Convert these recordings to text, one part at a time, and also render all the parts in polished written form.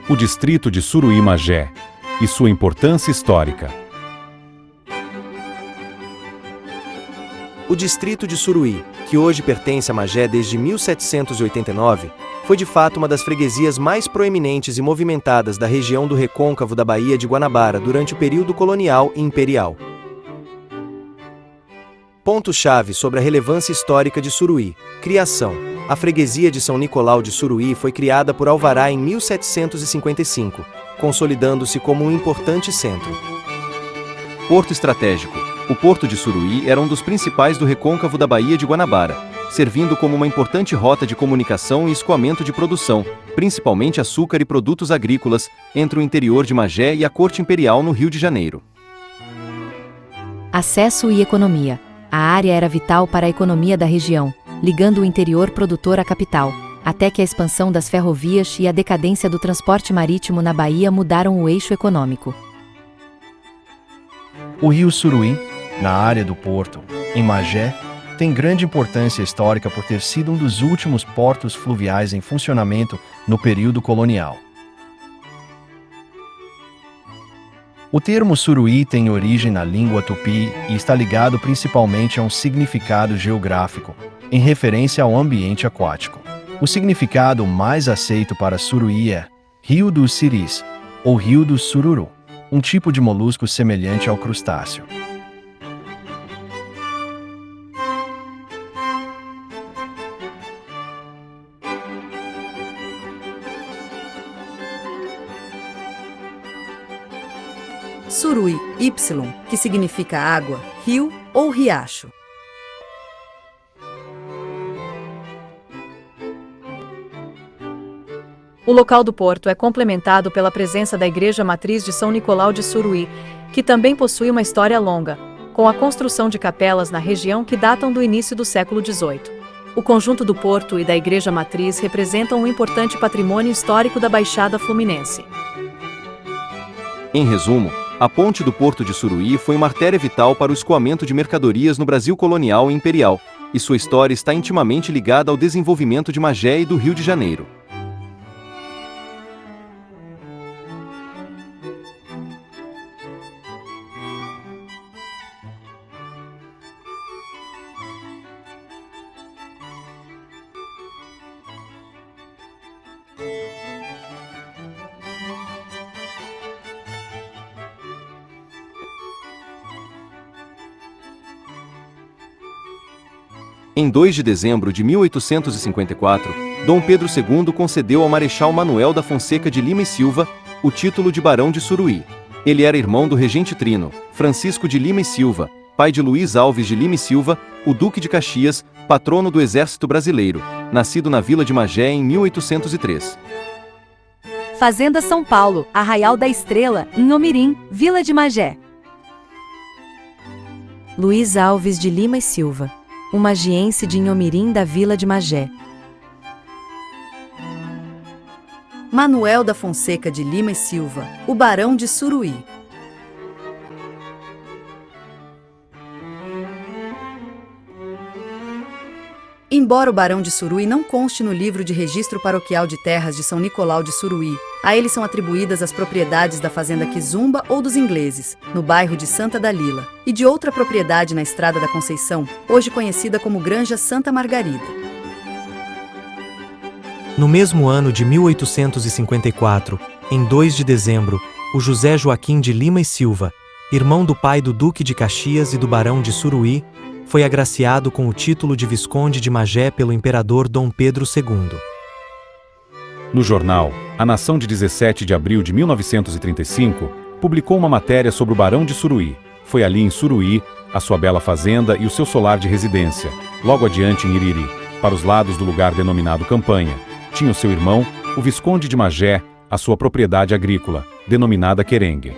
O distrito de Suruí-Magé e sua importância histórica. O distrito de Suruí, que hoje pertence a Magé desde 1789, foi de fato uma das freguesias mais proeminentes e movimentadas da região do recôncavo da Baía de Guanabara durante o período colonial e imperial. Ponto-chave sobre a relevância histórica de Suruí. Criação. A freguesia de São Nicolau de Suruí foi criada por Alvará em 1755, consolidando-se como um importante centro. Porto estratégico. O porto de Suruí era um dos principais do recôncavo da Baía de Guanabara, servindo como uma importante rota de comunicação e escoamento de produção, principalmente açúcar e produtos agrícolas, entre o interior de Magé e a corte imperial no Rio de Janeiro. Acesso e economia. A área era vital para a economia da região, ligando o interior produtor à capital, até que a expansão das ferrovias e a decadência do transporte marítimo na Bahia mudaram o eixo econômico. O rio Suruí, na área do porto, em Magé, tem grande importância histórica por ter sido um dos últimos portos fluviais em funcionamento no período colonial. O termo Suruí tem origem na língua tupi e está ligado principalmente a um significado geográfico, em referência ao ambiente aquático. O significado mais aceito para Suruí é Rio dos Siris, ou Rio do Sururu, um tipo de molusco semelhante ao crustáceo. Suruí, Y, que significa água, rio ou riacho. O local do porto é complementado pela presença da Igreja Matriz de São Nicolau de Suruí, que também possui uma história longa, com a construção de capelas na região que datam do início do século XVIII. O conjunto do porto e da Igreja Matriz representam um importante patrimônio histórico da Baixada Fluminense. Em resumo, a ponte do Porto de Suruí foi uma artéria vital para o escoamento de mercadorias no Brasil colonial e imperial, e sua história está intimamente ligada ao desenvolvimento de Magé e do Rio de Janeiro. Em 2 de dezembro de 1854, Dom Pedro II concedeu ao Marechal Manuel da Fonseca de Lima e Silva o título de Barão de Suruí. Ele era irmão do regente trino, Francisco de Lima e Silva, pai de Luís Alves de Lima e Silva, o Duque de Caxias, patrono do Exército Brasileiro, nascido na Vila de Magé em 1803. Fazenda São Paulo, Arraial da Estrela, Inhomirim, Vila de Magé. Luís Alves de Lima e Silva, um magiense de Inhomirim da Vila de Magé. Manuel da Fonseca de Lima e Silva, o Barão de Suruí. Embora o Barão de Suruí não conste no livro de registro paroquial de terras de São Nicolau de Suruí, a ele são atribuídas as propriedades da fazenda Quizumba ou dos ingleses, no bairro de Santa Dalila, e de outra propriedade na Estrada da Conceição, hoje conhecida como Granja Santa Margarida. No mesmo ano de 1854, em 2 de dezembro, o José Joaquim de Lima e Silva, irmão do pai do Duque de Caxias e do Barão de Suruí, foi agraciado com o título de Visconde de Magé pelo imperador Dom Pedro II. No jornal A Nação de 17 de abril de 1935, publicou uma matéria sobre o Barão de Suruí. Foi ali em Suruí, a sua bela fazenda e o seu solar de residência. Logo adiante em Iriri, para os lados do lugar denominado Campanha, tinha o seu irmão, o Visconde de Magé, a sua propriedade agrícola, denominada Querengue.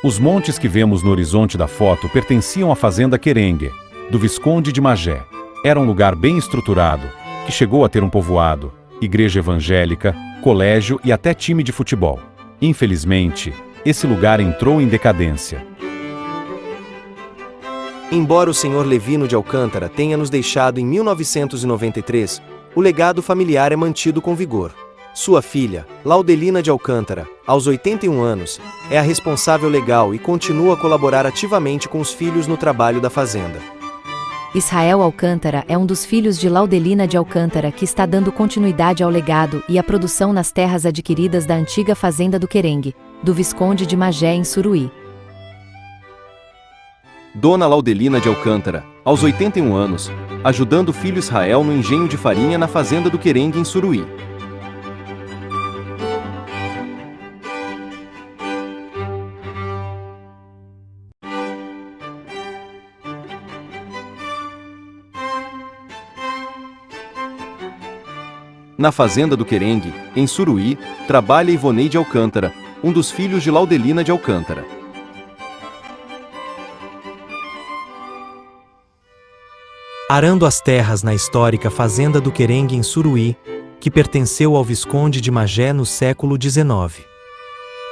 Os montes que vemos no horizonte da foto pertenciam à fazenda Querengue, do Visconde de Magé. Era um lugar bem estruturado, que chegou a ter um povoado, igreja evangélica, colégio e até time de futebol. Infelizmente, esse lugar entrou em decadência. Embora o Sr. Levino de Alcântara tenha nos deixado em 1993, o legado familiar é mantido com vigor. Sua filha, Laudelina de Alcântara, aos 81 anos, é a responsável legal e continua a colaborar ativamente com os filhos no trabalho da fazenda. Israel Alcântara é um dos filhos de Laudelina de Alcântara que está dando continuidade ao legado e à produção nas terras adquiridas da antiga fazenda do Querengue, do Visconde de Magé em Suruí. Dona Laudelina de Alcântara, aos 81 anos, ajudando o filho Israel no engenho de farinha na fazenda do Querengue em Suruí. Na fazenda do Querengue, em Suruí, trabalha Ivonei de Alcântara, um dos filhos de Laudelina de Alcântara. Arando as terras na histórica fazenda do Querengue em Suruí, que pertenceu ao Visconde de Magé no século XIX.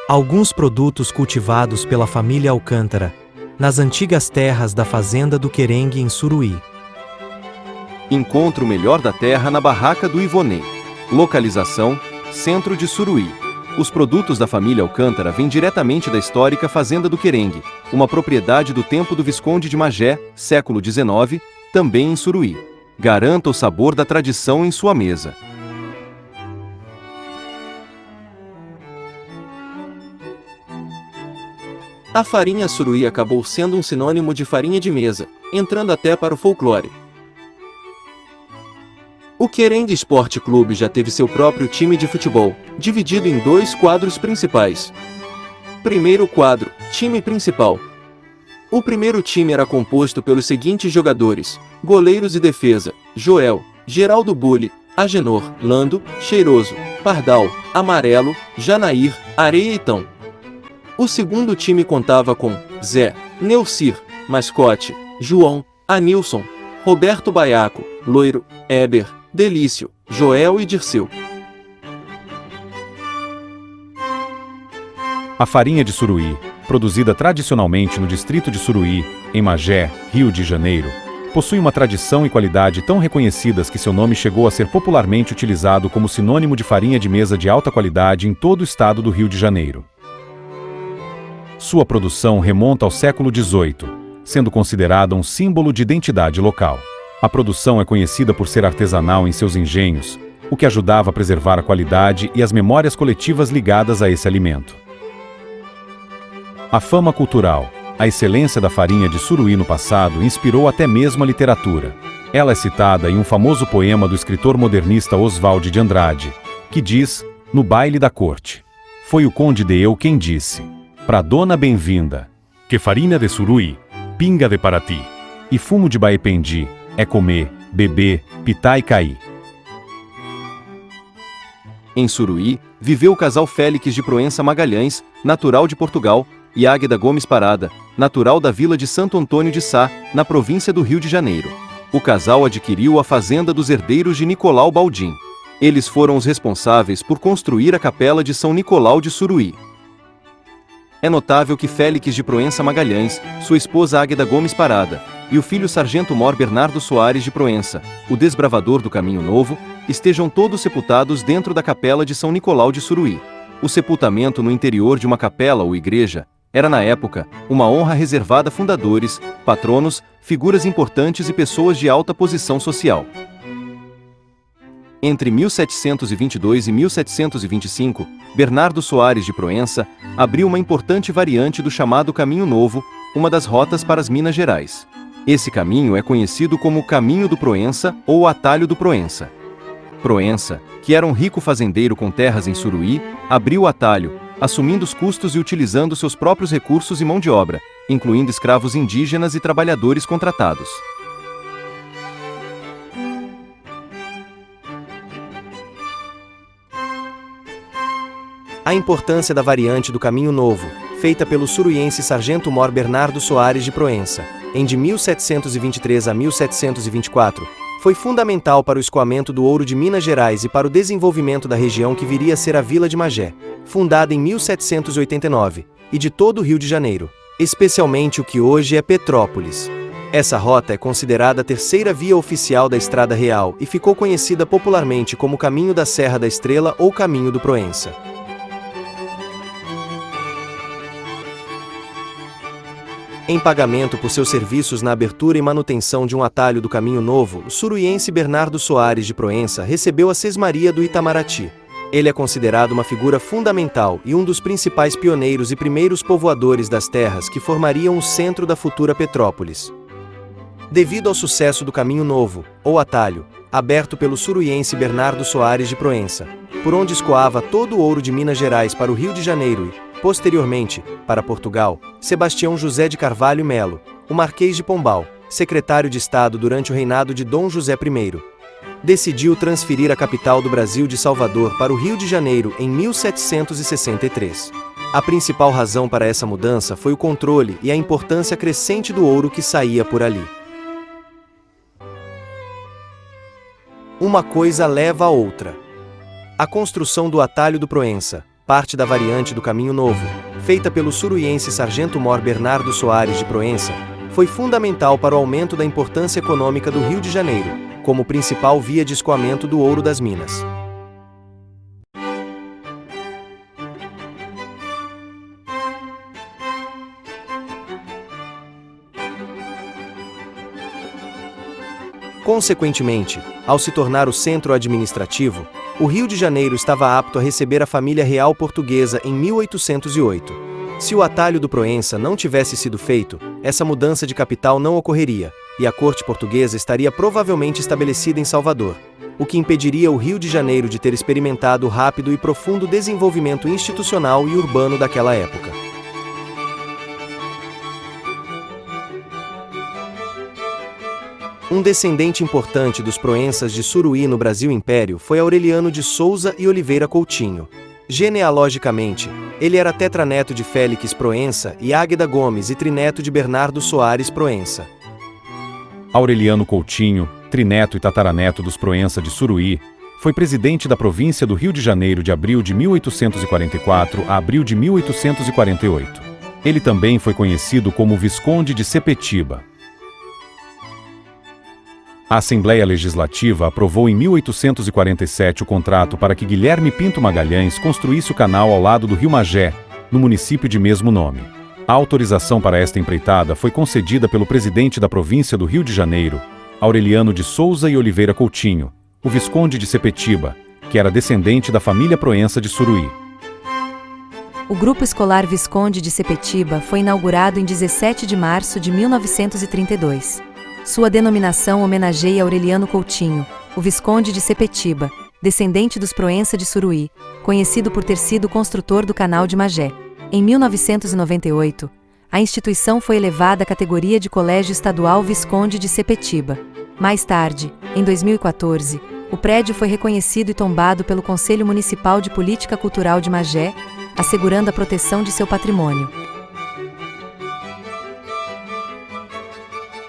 Alguns produtos cultivados pela família Alcântara, nas antigas terras da fazenda do Querengue em Suruí. Encontra o melhor da terra na barraca do Ivonei. Localização: centro de Suruí. Os produtos da família Alcântara vêm diretamente da histórica fazenda do Querengue, uma propriedade do tempo do Visconde de Magé, século XIX, também em Suruí. Garanta o sabor da tradição em sua mesa. A farinha Suruí acabou sendo um sinônimo de farinha de mesa, entrando até para o folclore. O Querengue Esporte Clube já teve seu próprio time de futebol, dividido em 2 quadros principais. Primeiro quadro, time principal. O primeiro time era composto pelos seguintes jogadores: goleiros e defesa: Joel, Geraldo Bulli, Agenor, Lando, Cheiroso, Pardal, Amarelo, Janair, Areia e Tão. O segundo time contava com Zé, Neucir, Mascote, João, Anilson, Roberto Baiaco, Loiro, Éber, Delício, Joel e Dirceu. A farinha de Suruí, produzida tradicionalmente no distrito de Suruí, em Magé, Rio de Janeiro, possui uma tradição e qualidade tão reconhecidas que seu nome chegou a ser popularmente utilizado como sinônimo de farinha de mesa de alta qualidade em todo o estado do Rio de Janeiro. Sua produção remonta ao século XVIII, sendo considerada um símbolo de identidade local. A produção é conhecida por ser artesanal em seus engenhos, o que ajudava a preservar a qualidade e as memórias coletivas ligadas a esse alimento. A fama cultural, a excelência da farinha de Suruí no passado inspirou até mesmo a literatura. Ela é citada em um famoso poema do escritor modernista Oswald de Andrade, que diz, no baile da corte: foi o conde de Eu quem disse, pra dona bem-vinda, que farinha de Suruí, pinga de Paraty, e fumo de Baependi, é comer, beber, pitar e cair. Em Suruí, viveu o casal Félix de Proença Magalhães, natural de Portugal, e Águeda Gomes Parada, natural da vila de Santo Antônio de Sá, na província do Rio de Janeiro. O casal adquiriu a fazenda dos herdeiros de Nicolau Baldim. Eles foram os responsáveis por construir a capela de São Nicolau de Suruí. É notável que Félix de Proença Magalhães, sua esposa Águeda Gomes Parada, e o filho Sargento-Mor Bernardo Soares de Proença, o desbravador do Caminho Novo, estejam todos sepultados dentro da capela de São Nicolau de Suruí. O sepultamento no interior de uma capela ou igreja era, na época, uma honra reservada a fundadores, patronos, figuras importantes e pessoas de alta posição social. Entre 1722 e 1725, Bernardo Soares de Proença abriu uma importante variante do chamado Caminho Novo, uma das rotas para as Minas Gerais. Esse caminho é conhecido como Caminho do Proença ou Atalho do Proença. Proença, que era um rico fazendeiro com terras em Suruí, abriu o atalho, assumindo os custos e utilizando seus próprios recursos e mão de obra, incluindo escravos indígenas e trabalhadores contratados. A importância da variante do Caminho Novo, feita pelo suruiense Sargento-Mor Bernardo Soares de Proença, em de 1723 a 1724, foi fundamental para o escoamento do ouro de Minas Gerais e para o desenvolvimento da região que viria a ser a Vila de Magé, fundada em 1789, e de todo o Rio de Janeiro, especialmente o que hoje é Petrópolis. Essa rota é considerada a terceira via oficial da Estrada Real e ficou conhecida popularmente como Caminho da Serra da Estrela ou Caminho do Proença. Em pagamento por seus serviços na abertura e manutenção de um atalho do Caminho Novo, o suruiense Bernardo Soares de Proença recebeu a Sesmaria do Itamaraty. Ele é considerado uma figura fundamental e um dos principais pioneiros e primeiros povoadores das terras que formariam o centro da futura Petrópolis. Devido ao sucesso do Caminho Novo, ou atalho, aberto pelo suruiense Bernardo Soares de Proença, por onde escoava todo o ouro de Minas Gerais para o Rio de Janeiro e, posteriormente, para Portugal, Sebastião José de Carvalho Melo, o Marquês de Pombal, secretário de Estado durante o reinado de Dom José I, decidiu transferir a capital do Brasil de Salvador para o Rio de Janeiro em 1763. A principal razão para essa mudança foi o controle e a importância crescente do ouro que saía por ali. Uma coisa leva a outra. A construção do atalho do Proença, parte da variante do Caminho Novo, feita pelo suruiense Sargento-Mor Bernardo Soares de Proença, foi fundamental para o aumento da importância econômica do Rio de Janeiro, como principal via de escoamento do ouro das minas. Consequentemente, ao se tornar o centro administrativo, o Rio de Janeiro estava apto a receber a família real portuguesa em 1808. Se o atalho do Proença não tivesse sido feito, essa mudança de capital não ocorreria, e a corte portuguesa estaria provavelmente estabelecida em Salvador, o que impediria o Rio de Janeiro de ter experimentado o rápido e profundo desenvolvimento institucional e urbano daquela época. Um descendente importante dos Proenças de Suruí no Brasil Império foi Aureliano de Souza e Oliveira Coutinho. Genealogicamente, ele era tetraneto de Félix Proença e Águeda Gomes e trineto de Bernardo Soares Proença. Aureliano Coutinho, trineto e tataraneto dos Proença de Suruí, foi presidente da província do Rio de Janeiro de abril de 1844 a abril de 1848. Ele também foi conhecido como Visconde de Sepetiba. A Assembleia Legislativa aprovou em 1847 o contrato para que Guilherme Pinto Magalhães construísse o canal ao lado do Rio Magé, no município de mesmo nome. A autorização para esta empreitada foi concedida pelo presidente da província do Rio de Janeiro, Aureliano de Souza e Oliveira Coutinho, o Visconde de Sepetiba, que era descendente da família Proença de Suruí. O Grupo Escolar Visconde de Sepetiba foi inaugurado em 17 de março de 1932. Sua denominação homenageia Aureliano Coutinho, o Visconde de Sepetiba, descendente dos Proença de Suruí, conhecido por ter sido o construtor do Canal de Magé. Em 1998, a instituição foi elevada à categoria de Colégio Estadual Visconde de Sepetiba. Mais tarde, em 2014, o prédio foi reconhecido e tombado pelo Conselho Municipal de Política Cultural de Magé, assegurando a proteção de seu patrimônio.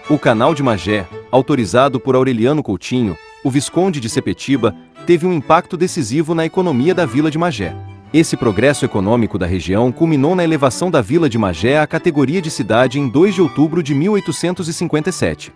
O Canal de Magé, autorizado por Aureliano Coutinho, o Visconde de Sepetiba, teve um impacto decisivo na economia da Vila de Magé. Esse progresso econômico da região culminou na elevação da Vila de Magé à categoria de cidade em 2 de outubro de 1857.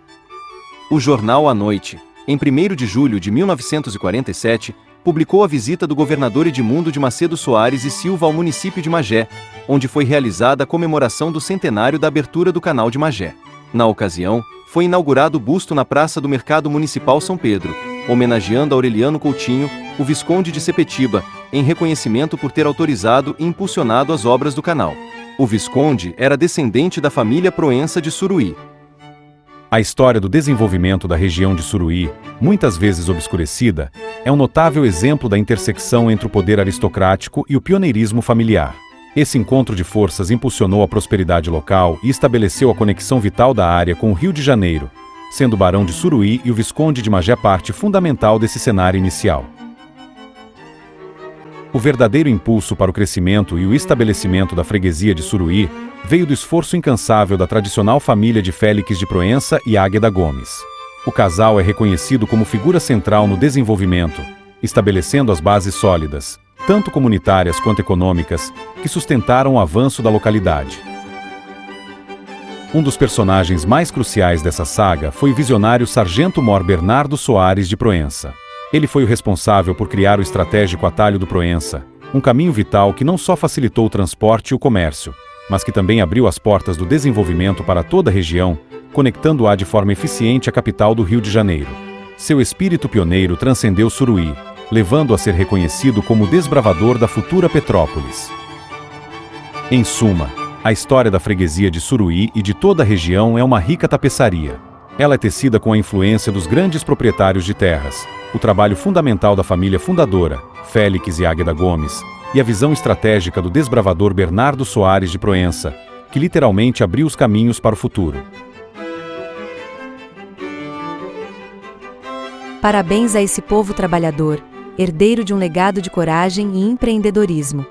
O jornal A Noite, em 1º de julho de 1947, publicou a visita do governador Edmundo de Macedo Soares e Silva ao município de Magé, onde foi realizada a comemoração do centenário da abertura do Canal de Magé. Na ocasião, foi inaugurado o busto na Praça do Mercado Municipal São Pedro, homenageando Aureliano Coutinho, o Visconde de Sepetiba, em reconhecimento por ter autorizado e impulsionado as obras do canal. O Visconde era descendente da família Proença de Suruí. A história do desenvolvimento da região de Suruí, muitas vezes obscurecida, é um notável exemplo da intersecção entre o poder aristocrático e o pioneirismo familiar. Esse encontro de forças impulsionou a prosperidade local e estabeleceu a conexão vital da área com o Rio de Janeiro, sendo o Barão de Suruí e o Visconde de Magé parte fundamental desse cenário inicial. O verdadeiro impulso para o crescimento e o estabelecimento da freguesia de Suruí veio do esforço incansável da tradicional família de Félix de Proença e Águeda Gomes. O casal é reconhecido como figura central no desenvolvimento, estabelecendo as bases sólidas, tanto comunitárias quanto econômicas, que sustentaram o avanço da localidade. Um dos personagens mais cruciais dessa saga foi o visionário Sargento-Mor Bernardo Soares de Proença. Ele foi o responsável por criar o estratégico atalho do Proença, um caminho vital que não só facilitou o transporte e o comércio, mas que também abriu as portas do desenvolvimento para toda a região, conectando-a de forma eficiente à capital do Rio de Janeiro. Seu espírito pioneiro transcendeu Suruí, levando-o a ser reconhecido como o desbravador da futura Petrópolis. Em suma, a história da freguesia de Suruí e de toda a região é uma rica tapeçaria. Ela é tecida com a influência dos grandes proprietários de terras, o trabalho fundamental da família fundadora, Félix e Águeda Gomes, e a visão estratégica do desbravador Bernardo Soares de Proença, que literalmente abriu os caminhos para o futuro. Parabéns a esse povo trabalhador, herdeiro de um legado de coragem e empreendedorismo.